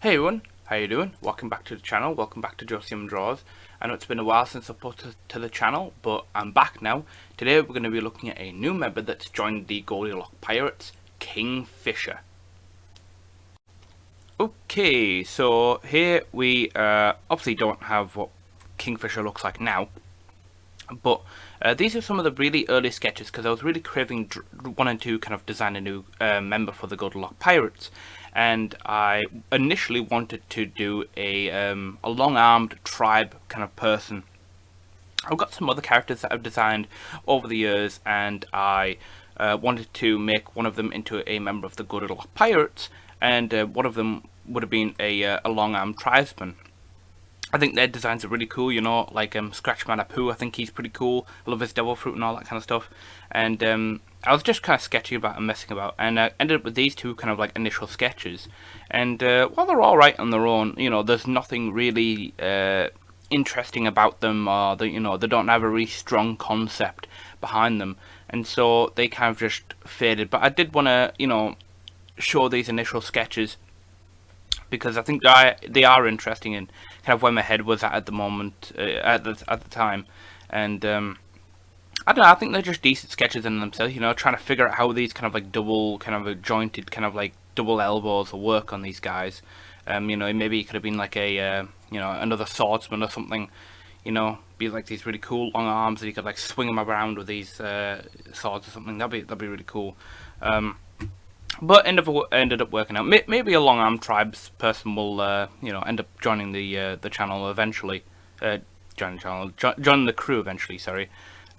Hey everyone, how you doing? Welcome back to the channel, welcome back to JOECMDRAWZ. I know it's been a while since I put to the channel, but I'm back now. Today we're going to be looking at a new member that's joined the Goldielock Pirates, Kingfisher. Okay, so here we obviously don't have what Kingfisher looks like now, but these are some of the really early sketches because I was really craving wanting to kind of design a new member for the Goldielock Pirates, and I initially wanted to do a long-armed tribe kind of person. I've got some other characters that I've designed over the years, and I wanted to make one of them into a member of the Goldielock Pirates, and one of them would have been a long-armed tribesman. I think their designs are really cool, you know, like Scratchman Apu, I think he's pretty cool. I love his devil fruit and all that kind of stuff. And I was just kind of sketching about and messing about, and I ended up with these two kind of like initial sketches. And while they're alright on their own, you know, there's nothing really interesting about them, or they don't have a really strong concept behind them. And so they kind of just faded. But I did want to, you know, show these initial sketches, because I think they are interesting and kind of where my head was at the moment, at the time, and I don't know. I think they're just decent sketches in themselves. You know, trying to figure out how these kind of like double, kind of jointed, kind of like double elbows will work on these guys. You know, maybe it could have been like a you know, another swordsman or something. You know, be like these really cool long arms that you could like swing them around with these swords or something. That'd be really cool. But ended up working out. Maybe a long arm tribes person will, you know, end up joining the channel eventually. Join the crew eventually. Sorry.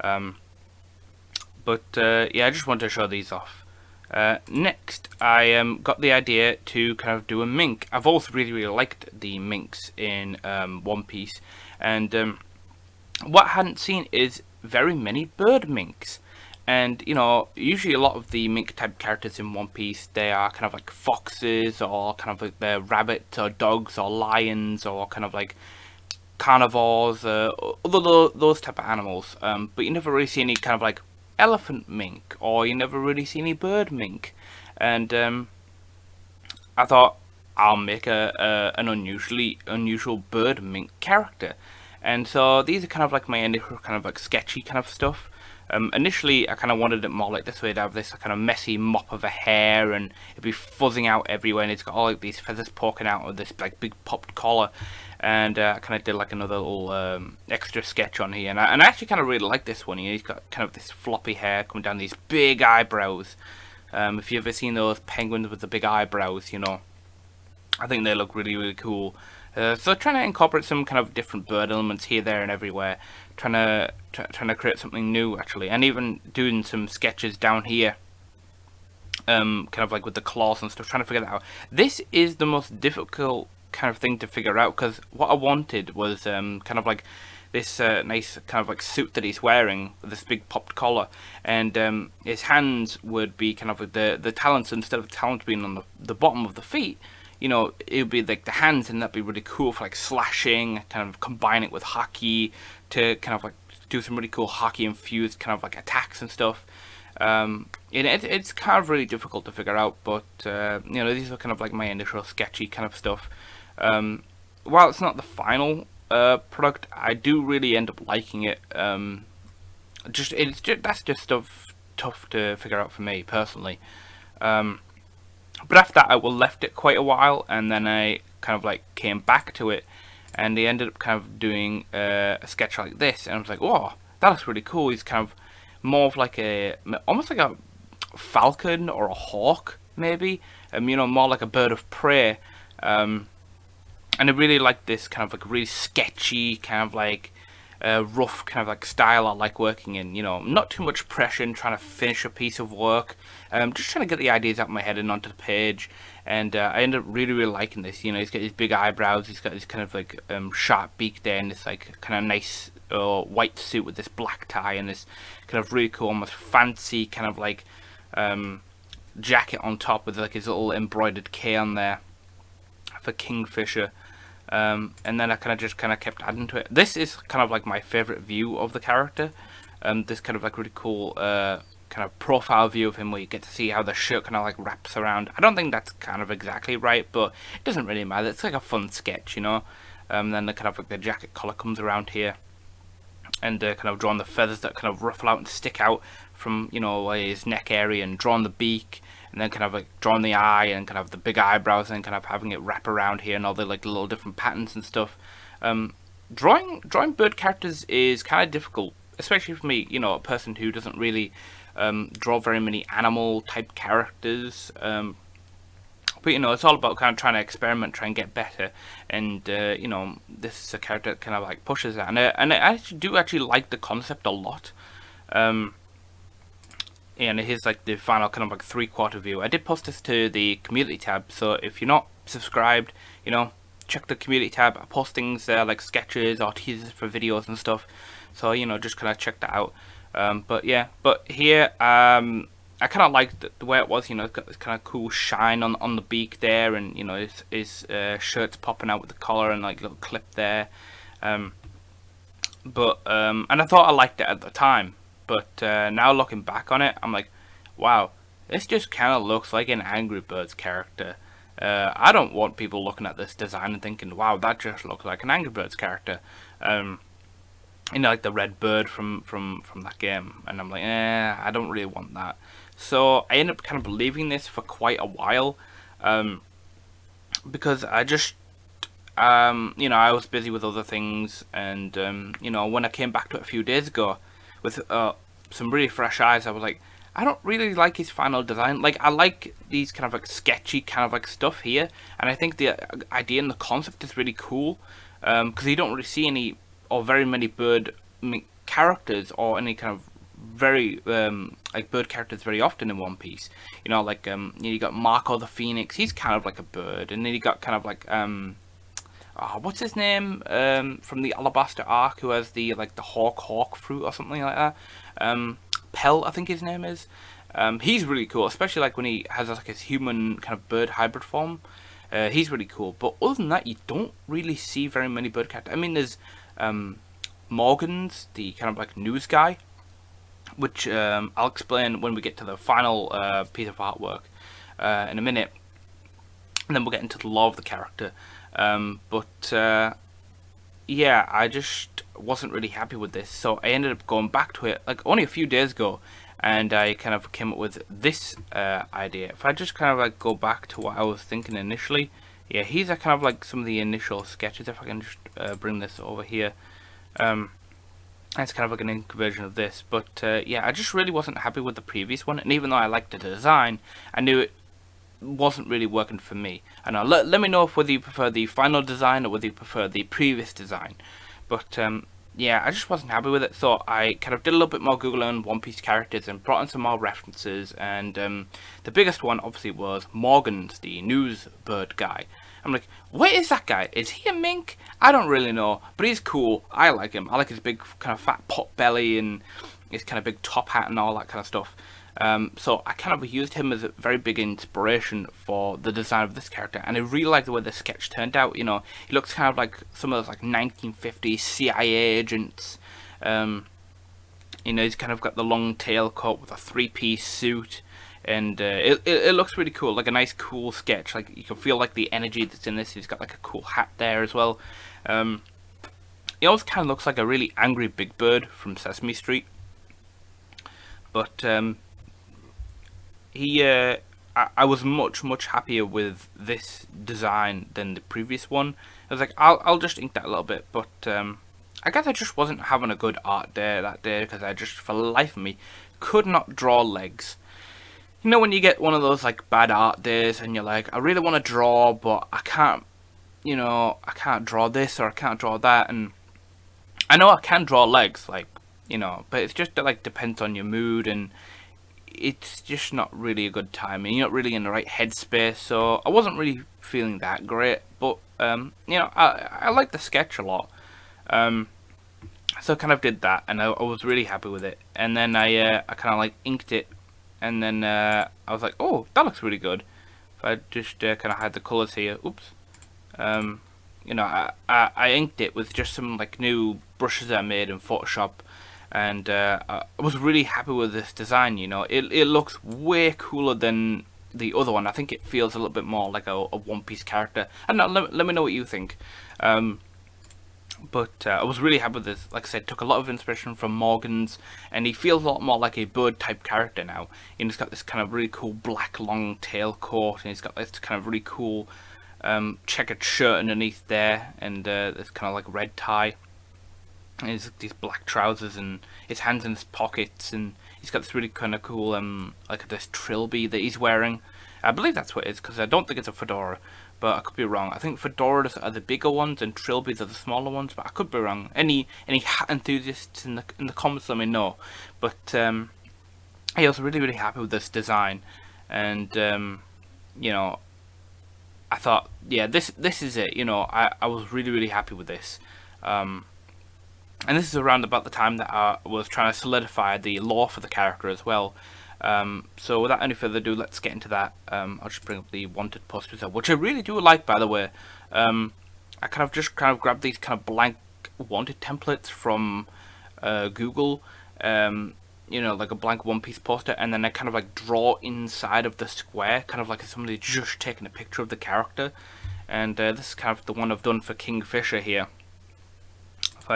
But yeah, I just wanted to show these off. Next, I got the idea to kind of do a mink. I've also really liked the minks in One Piece, and what I hadn't seen is very many bird minks. And, you know, usually a lot of the mink type characters in One Piece, they are kind of like foxes, or kind of like they're rabbits or dogs or lions, or kind of like carnivores, those type of animals. But you never really see any kind of like elephant mink, or you never really see any bird mink. And I thought I'll make an unusual bird mink character. And so these are kind of like my initial kind of like sketchy kind of stuff. Initially, I kind of wanted it more like this way, to have this kind of messy mop of a hair, and it'd be fuzzing out everywhere, and it's got all like these feathers poking out of this like big popped collar. And I kind of did like another little extra sketch on here, and I actually kind of really like this one. You know, he's got kind of this floppy hair coming down these big eyebrows. If you've ever seen those penguins with the big eyebrows, you know, I think they look really cool. So trying to incorporate some kind of different bird elements here, there, and everywhere. Trying to create something new, actually, and even doing some sketches down here. Kind of like with the claws and stuff, trying to figure that out. This is the most difficult kind of thing to figure out, because what I wanted was kind of like this nice kind of like suit that he's wearing with this big popped collar, and his hands would be kind of like the talons, instead of the talons being on the bottom of the feet. You know, it would be like the hands, and that'd be really cool for like slashing, kind of combine it with hockey to kind of like do some really cool hockey infused kind of like attacks and stuff. It's kind of really difficult to figure out, but you know, these are kind of like my initial sketchy kind of stuff. While it's not the final product, I do really end up liking it. That's just stuff tough to figure out for me personally. But after that, I left it quite a while, and then I kind of like came back to it, and they ended up kind of doing a sketch like this, and I was like, "Oh, that looks really cool." He's kind of more of like almost like a falcon or a hawk, maybe. You know, more like a bird of prey. And I really like this kind of like really sketchy, kind of like rough kind of like style I like working in. You know, not too much pressure in trying to finish a piece of work. Just trying to get the ideas out of my head and onto the page. And I ended up really liking this. You know, he's got his big eyebrows, he's got this kind of like sharp beak there, and this like kind of nice white suit with this black tie, and this kind of really cool, almost fancy kind of like jacket on top with like his little embroidered K on there for Kingfisher. And then I kind of kept adding to it. This is kind of like my favorite view of the character. This kind of like really cool kind kind of profile view of him where you get to see how the shirt kind of like wraps around. I don't think that's kind of exactly right, but it doesn't really matter. It's like a fun sketch, you know. Then the kind of like the jacket collar comes around here, and kind of drawn the feathers that kind of ruffle out and stick out from, you know, his neck area, and drawn the beak, and then kind of like drawn the eye and kind of the big eyebrows, and kind of having it wrap around here and all the like little different patterns and stuff. Drawing bird characters is kind of difficult, especially for me, you know, a person who doesn't really draw very many animal type characters. But you know, it's all about kind of trying to experiment, try and get better, and you know, this is a character that kind of like pushes that, and I actually do like the concept a lot. And here's like the final kind of like 3/4 view. I did post this to the community tab, so if you're not subscribed, you know, check the community tab. I post things there like sketches or teasers for videos and stuff, so you know, just kind of check that out. But yeah, but here I kind of liked the way it was, you know. It's got this kind of cool shine on the beak there, and you know, his shirt's popping out with the collar and like little clip there. And I thought I liked it at the time, but now looking back on it, I'm like, wow, this just kind of looks like an Angry Birds character. I don't want people looking at this design and thinking, wow, that just looks like an Angry Birds character. You know, like the red bird from that game, and I'm like, I don't really want that. So I ended up kind of believing this for quite a while, because I just, you know, I was busy with other things, and you know, when I came back to it a few days ago with some really fresh eyes, I was like, I don't really like his final design. Like, I like these kind of like sketchy kind of like stuff here, and I think the idea and the concept is really cool, because you don't really see any or very many bird characters or any kind of very like bird characters very often in One Piece. You know, like you got Marco the Phoenix. He's kind of like a bird, and then you got kind of like what's his name from the Alabaster arc, who has the like the hawk fruit or something like that. Pell, I think his name is. He's really cool, especially like when he has like his human kind of bird hybrid form. He's really cool, but other than that, you don't really see very many bird characters. I mean, there's Morgan's, the kind of like news guy, which I'll explain when we get to the final piece of artwork in a minute, and then we'll get into the lore of the character. Yeah, I just wasn't really happy with this, so I ended up going back to it like only a few days ago, and I kind of came up with this idea. If I just kind of like go back to what I was thinking initially, yeah, here's a kind of like some of the initial sketches. If I can just bring this over here, it's kind of like an ink version of this, but yeah, I just really wasn't happy with the previous one, and even though I liked the design, I knew it wasn't really working for me. And let me know if whether you prefer the final design or whether you prefer the previous design. But yeah, I just wasn't happy with it, so I kind of did a little bit more Googling on One Piece characters and brought in some more references, and the biggest one obviously was Morgan's, the news bird guy. I'm like, what is that guy? Is he a mink? I don't really know, but he's cool. I like him. I like his big kind of fat pot belly and his kind of big top hat and all that kind of stuff. So I kind of used him as a very big inspiration for the design of this character, and I really like the way the sketch turned out. You know, he looks kind of like some of those like 1950s CIA agents. You know, he's kind of got the long tail coat with a 3-piece suit, and it looks really cool, like a nice cool sketch. Like, you can feel like the energy that's in this. He's got like a cool hat there as well. He always kind of looks like a really angry Big Bird from Sesame Street, but I was much happier with this design than the previous one. I was like, I'll just ink that a little bit, but I guess I just wasn't having a good art day that day, because I just, for the life of me, could not draw legs. You know, when you get one of those like bad art days and you're like, I really want to draw, but I can't, you know, I can't draw this or I can't draw that, and I know I can draw legs, like, you know, but it's just like depends on your mood, and it's just not really a good time, and you're not really in the right headspace, so I wasn't really feeling that great. But you know, I like the sketch a lot, so I kind of did that, and I was really happy with it. And then I kind of like inked it, and then I was like, oh, that looks really good. If I just kind of hide the colors here, oops. You know, I inked it with just some like new brushes that I made in Photoshop. and I was really happy with this design. You know, it looks way cooler than the other one. I think it feels a little bit more like a One Piece character. I don't know, let me know what you think. But I was really happy with this. Like I said, took a lot of inspiration from Morgan's, and he feels a lot more like a bird type character now. And he's got this kind of really cool black long tail coat, and he's got this kind of really cool checkered shirt underneath there, and this kind of like red tie. And he's these black trousers, and his hands in his pockets, and he's got this really kind of cool like this trilby that he's wearing. I believe that's what it is, because I don't think it's a fedora, but I could be wrong. I think fedoras are the bigger ones and trilbies are the smaller ones, but I could be wrong. Any hat enthusiasts in the comments, let me know. But I was really happy with this design, and you know, I thought, yeah, this is it. You know, I was really happy with this. And this is around about the time that I was trying to solidify the lore for the character as well. So without any further ado, let's get into that. I'll just bring up the wanted posters, which I really do like, by the way. I kind of grabbed these kind of blank wanted templates from Google, you know, like a blank One Piece poster, and then I kind of like draw inside of the square, kind of like somebody just taking a picture of the character. And this is kind of the one I've done for Kingfisher here. If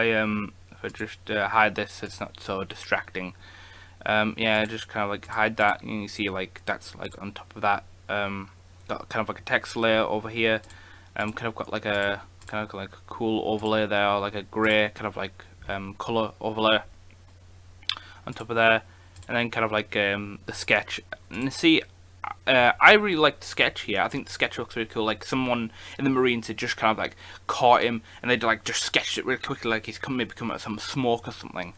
I just hide this, so it's not so distracting. Yeah, just kind of like hide that, and you see like that's like on top of that. Got kind of like a text layer over here. Kind of got like a cool overlay there, or like a grey kind of like color overlay on top of there, and then kind of like the sketch. And you see, I really like the sketch here. I think the sketch looks really cool. Like someone in the Marines had just kind of like caught him, and they'd like just sketched it really quickly, like he's maybe come out of some smoke or something.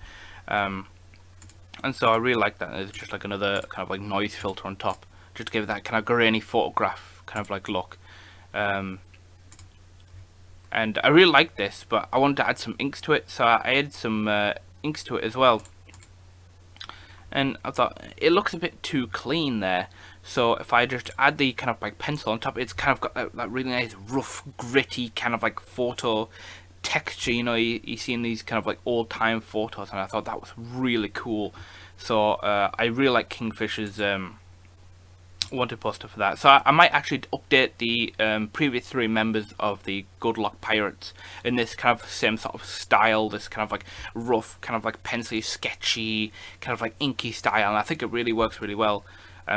And so I really like that. There's just like another kind of like noise filter on top, just to give it that kind of grainy photograph kind of like look. And I really like this, but I wanted to add some inks to it, so I added some inks to it as well. And I thought it looks a bit too clean there, so if I just add the kind of like pencil on top, it's kind of got that really nice rough, gritty kind of like photo texture. You know, you see in these kind of like old time photos, and I thought that was really cool. So I really like Kingfisher's wanted poster for that. So I might actually update the previous 3 members of the Goldielock Pirates in this kind of same sort of style, this kind of like rough, kind of like pencily, sketchy, kind of like inky style, and I think it really works really well.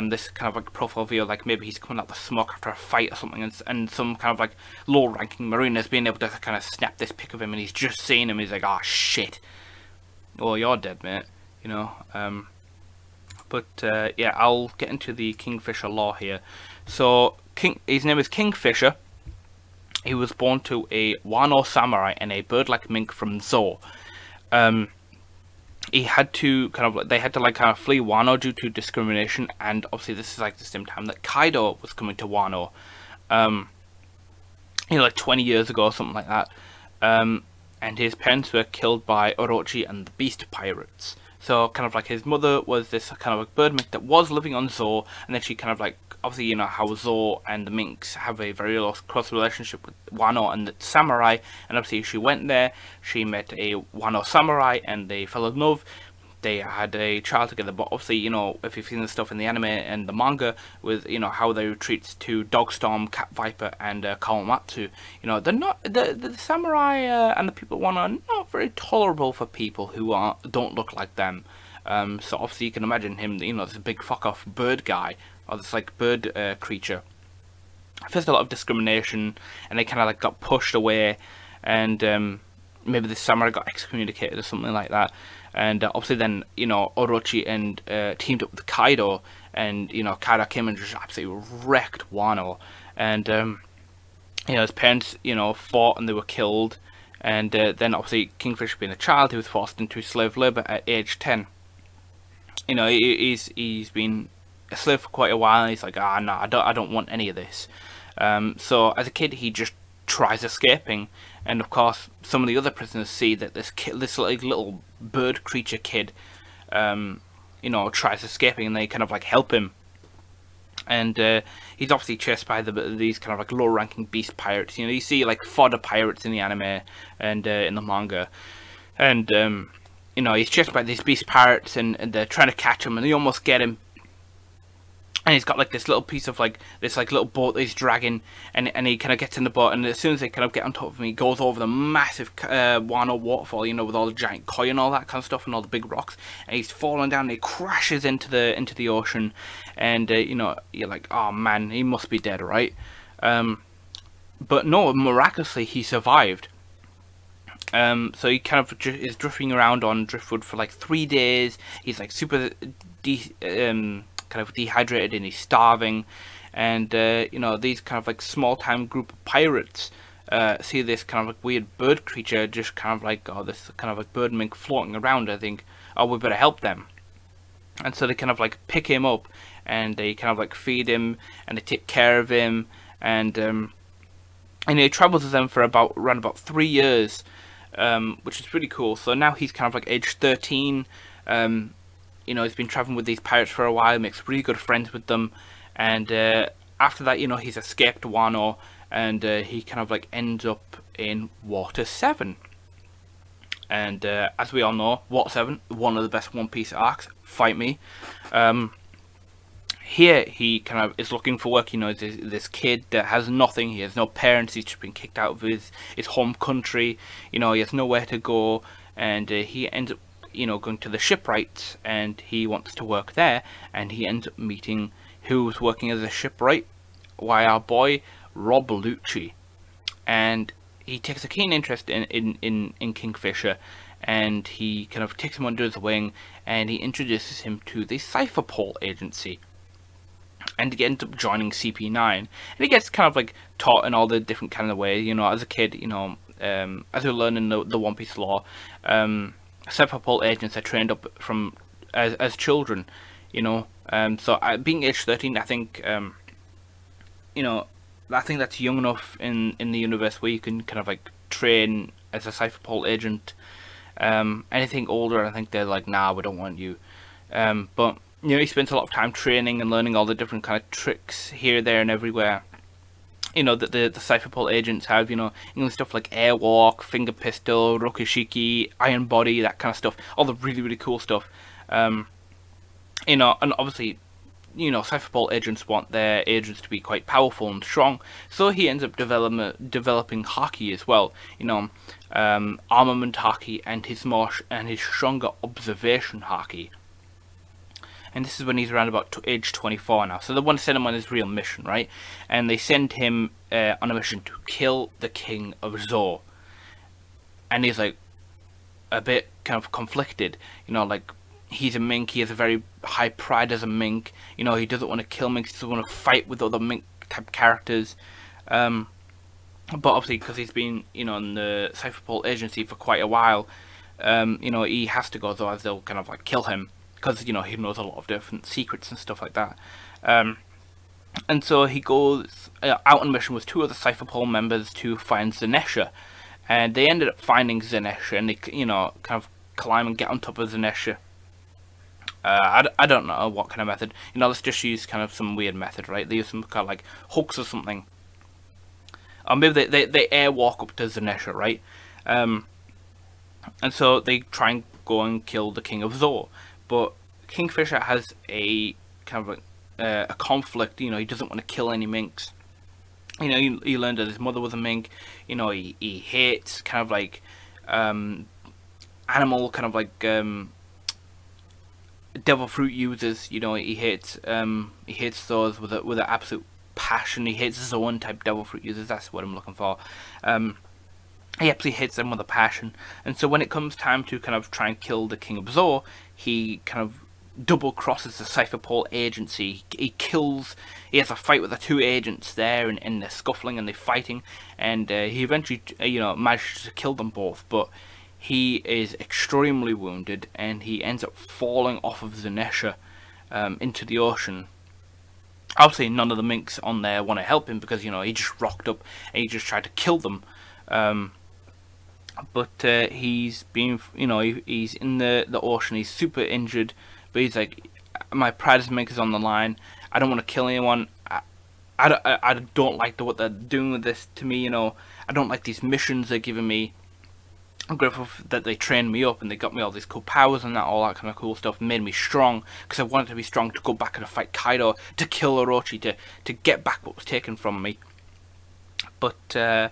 This kind of like profile view, like maybe he's coming out the smoke after a fight or something, and some kind of like low-ranking Marine has been able to kind of snap this pic of him, and he's just seen him, he's like, oh shit, well you're dead, mate, you know. But yeah, I'll get into the Kingfisher lore here. So his name is Kingfisher. He was born to a Wano samurai and a bird-like mink from Zou. He had to they had to like kind of flee Wano due to discrimination, and obviously this is like the same time that Kaido was coming to Wano, you know, like 20 years ago or something like that. And his parents were killed by Orochi and the Beast Pirates. So kind of like his mother was this kind of like bird mink that was living on Zou, and then she kind of like, obviously you know how Zou and the minks have a very close relationship with Wano and the samurai, and obviously she went there, she met a Wano samurai, and they fell in love. They had a child together, but obviously, you know, if you've seen the stuff in the anime and the manga with, you know, how they retreat to Dogstorm, Cat Viper, and Kawamatsu, you know, they're not, the samurai and the people one are not very tolerable for people who don't look like them. So obviously you can imagine him, you know, this big fuck off bird guy, or this like bird creature. Faced a lot of discrimination, and they kind of like got pushed away, and maybe the samurai got excommunicated or something like that. And obviously then, you know, Orochi and teamed up with Kaido, and, you know, Kaido came and just absolutely wrecked Wano. And, you know, his parents, you know, fought and they were killed. And then obviously Kingfish being a child, he was forced into slave labor at age 10. You know, he's been a slave for quite a while, and he's like, no, I don't want any of this. So as a kid, he just tries escaping, and of course some of the other prisoners see that this like little bird creature kid, you know, tries escaping, and they kind of like help him. And he's obviously chased by these kind of like low-ranking beast pirates. You know, you see like fodder pirates in the anime and in the manga, and you know, he's chased by these beast pirates, and they're trying to catch him, and they almost get him. And he's got like this little piece of like this like little boat that he's dragging, and he kind of gets in the boat, and as soon as they kind of get on top of him, he goes over the massive Wano waterfall, you know, with all the giant koi and all that kind of stuff, and all the big rocks, and he's falling down, and he crashes into the ocean, and you know, you're like, oh man, he must be dead, right? But no, miraculously he survived. So he kind of is drifting around on driftwood for like 3 days. He's like super kind of dehydrated, and he's starving, and you know, these kind of like small time group of pirates see this kind of like weird bird creature, just kind of like, oh, this kind of like bird mink floating around. I think, oh, we better help them. And so they kind of like pick him up, and they kind of like feed him, and they take care of him, and he travels with them for around about 3 years, which is pretty cool. So now he's kind of like age 13. You know, he's been traveling with these pirates for a while, makes really good friends with them, and after that, you know, he's escaped Wano, and he kind of like ends up in Water 7. And as we all know, Water 7, one of the best One Piece arcs. Fight me. Here he kind of is looking for work. You know, this kid that has nothing. He has no parents. He's just been kicked out of his home country. You know, he has nowhere to go, and he ends up, you know, going to the shipwrights, and he wants to work there, and he ends up meeting who's working as a shipwright. Why, our boy Rob Lucci, and he takes a keen interest in Kingfisher, and he kind of takes him under his wing, and he introduces him to the Cypher Pole agency, and he ends up joining CP9, and he gets kind of like taught in all the different kind of ways. You know, as a kid, you know, as you're learning the One Piece lore, Cypher Pole agents are trained up from as children, you know. So being age 13, I think, you know, I think that's young enough in the universe where you can kind of like train as a Cypher Pole agent. Anything older, I think they're like, nah, we don't want you. But you know, he spends a lot of time training and learning all the different kind of tricks here, there, and everywhere. You know, that the Cypher Pole agents have, you know stuff like airwalk, finger pistol, rokushiki, iron body, that kind of stuff. All the really, really cool stuff. You know, and obviously, you know, Cypher Pole agents want their agents to be quite powerful and strong. So he ends up developing haki as well. You know, armament haki, and his stronger observation haki. And this is when he's around about age 24 now. So they want to send him on his real mission, right? And they send him on a mission to kill the King of Zou. And he's like a bit kind of conflicted. You know, like, he's a mink. He has a very high pride as a mink. You know, he doesn't want to kill minks. He doesn't want to fight with other mink type characters. But obviously, because he's been, you know, in the Cypher Pole agency for quite a while, you know, he has to go, otherwise they'll kind of like kill him. Because, you know, he knows a lot of different secrets and stuff like that. And so he goes out on a mission with 2 other Cypher Pole members to find Zanesha. And they ended up finding Zanesha, and they, you know, kind of climb and get on top of Zanesha. I don't know what kind of method. You know, let's just use kind of some weird method, right? They use some kind of like hooks or something. Or maybe they airwalk up to Zanesha, right? And so they try and go and kill the King of Zou. But Kingfisher has a kind of a conflict. You know, he doesn't want to kill any minks. You know, he learned that his mother was a mink. You know, he hates kind of like animal kind of like devil fruit users. You know, he hates those with an absolute passion. He hates Zoan type devil fruit users. That's what I'm looking for. He absolutely hates them with a passion. And so when it comes time to kind of try and kill the King of Zou, he kind of double crosses the Cypher Pole agency. He has a fight with the 2 agents there, and they're scuffling and they're fighting, and he eventually, you know, manages to kill them both. But he is extremely wounded, and he ends up falling off of Zanesha into the ocean. Obviously, none of the minks on there want to help him, because, you know, he just rocked up and he just tried to kill them. But he's been, you know, he's in the ocean. He's super injured, but he's like, my pride as a mink is on the line. I don't want to kill anyone. I don't like what they're doing with this to me. You know, I don't like these missions they're giving me. I'm grateful that they trained me up and they got me all these cool powers and that, all that kind of cool stuff, made me strong, because I wanted to be strong to go back and fight Kaido, to kill Orochi, to get back what was taken from me. But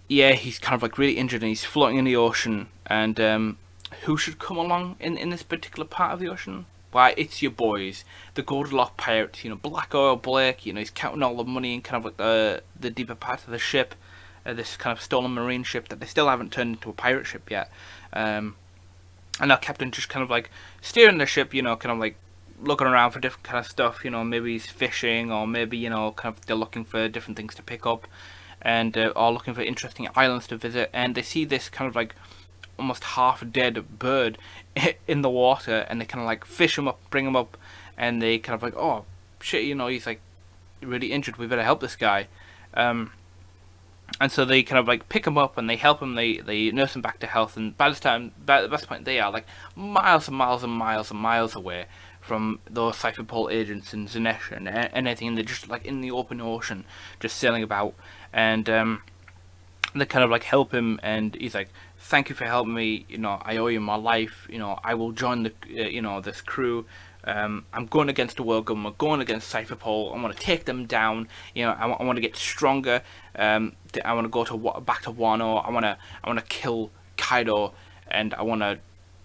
yeah, he's kind of like really injured and he's floating in the ocean. And who should come along in this particular part of the ocean? Why, it's your boys, the Goldielock Pirates. You know, Black Oil Blake. You know, he's counting all the money in kind of like the deeper part of the ship. This kind of stolen marine ship that they still haven't turned into a pirate ship yet. And our captain just kind of like steering the ship, you know, kind of like looking around for different kind of stuff. You know, maybe he's fishing, or maybe, you know, kind of they're looking for different things to pick up, and are looking for interesting islands to visit. And they see this kind of like almost half dead bird in the water, and they kind of like fish him up, bring him up, and they kind of like, oh shit, you know, he's like really injured, we better help this guy. And so they kind of like pick him up and they help him, they nurse him back to health. And by this point, they are like miles and miles and miles and miles away from those Cypherpole agents and Zanesh and anything. They're just like in the open ocean, just sailing about. And they kind of like help him, and he's like, thank you for helping me, you know, I owe you my life, you know, I will join the you know, this crew. I'm going against the world government, going against Cypherpole. I want to take them down. You know, I want to get stronger. I want to go to back to Wano. I want to kill Kaido, and I want to,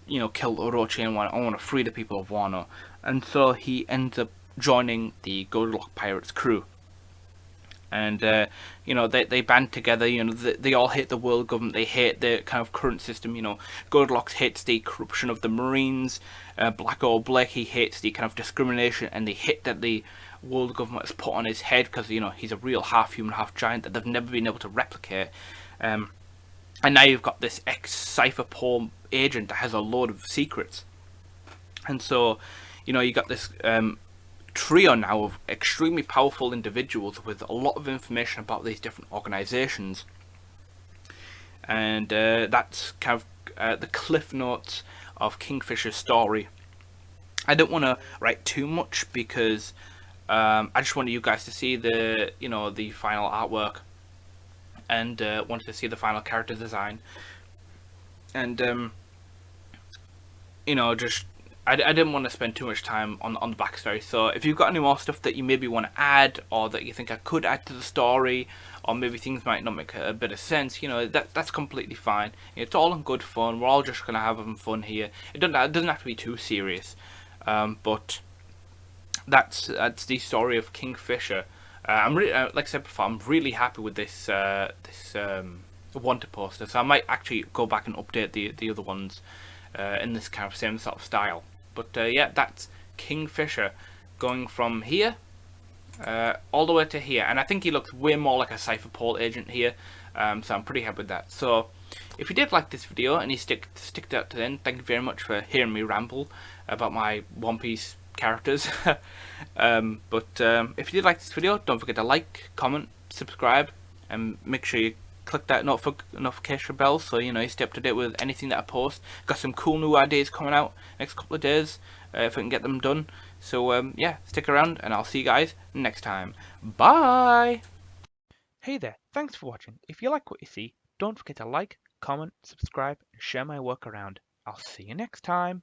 you know, kill Orochi, and I want to free the people of Wano. And so he ends up joining the Goldielock Pirates crew. And you know, they band together. You know, they all hate the world government. They hate the kind of current system. You know, Goldilocks hates the corruption of the Marines. Black Oil Blake, he hates the kind of discrimination and the hit that the world government has put on his head, because, you know, he's a real half human, half giant that they've never been able to replicate. And now you've got this ex-Cypherpole agent that has a load of secrets. And so, you know, you got this trio now of extremely powerful individuals with a lot of information about these different organizations. And that's kind of the cliff notes of Kingfisher's story. I don't want to write too much, because I just wanted you guys to see the, you know, the final artwork, and wanted to see the final character design, and you know, just I didn't want to spend too much time on the backstory. So if you've got any more stuff that you maybe want to add, or that you think I could add to the story, or maybe things might not make a bit of sense, you know, that's completely fine. It's all in good fun. We're all just gonna have some fun here. It doesn't have to be too serious. But that's the story of Kingfisher. I'm really, like I said before, I'm really happy with this wanted poster. So I might actually go back and update the other ones in this kind of same sort of style. But yeah, that's Kingfisher, going from here all the way to here, and I think he looks way more like a Cypherpole agent here. So I'm pretty happy with that. So if you did like this video and you stick that to the end, thank you very much for hearing me ramble about my One Piece characters. But if you did like this video, don't forget to like, comment, subscribe, and make sure you click that notification bell, so you know you stay up to date with anything that I post. Got some cool new ideas coming out next couple of days, if I can get them done. So yeah, stick around and I'll see you guys next time. Bye! Hey there, thanks for watching. If you like what you see, don't forget to like, comment, subscribe, and share my work around. I'll see you next time.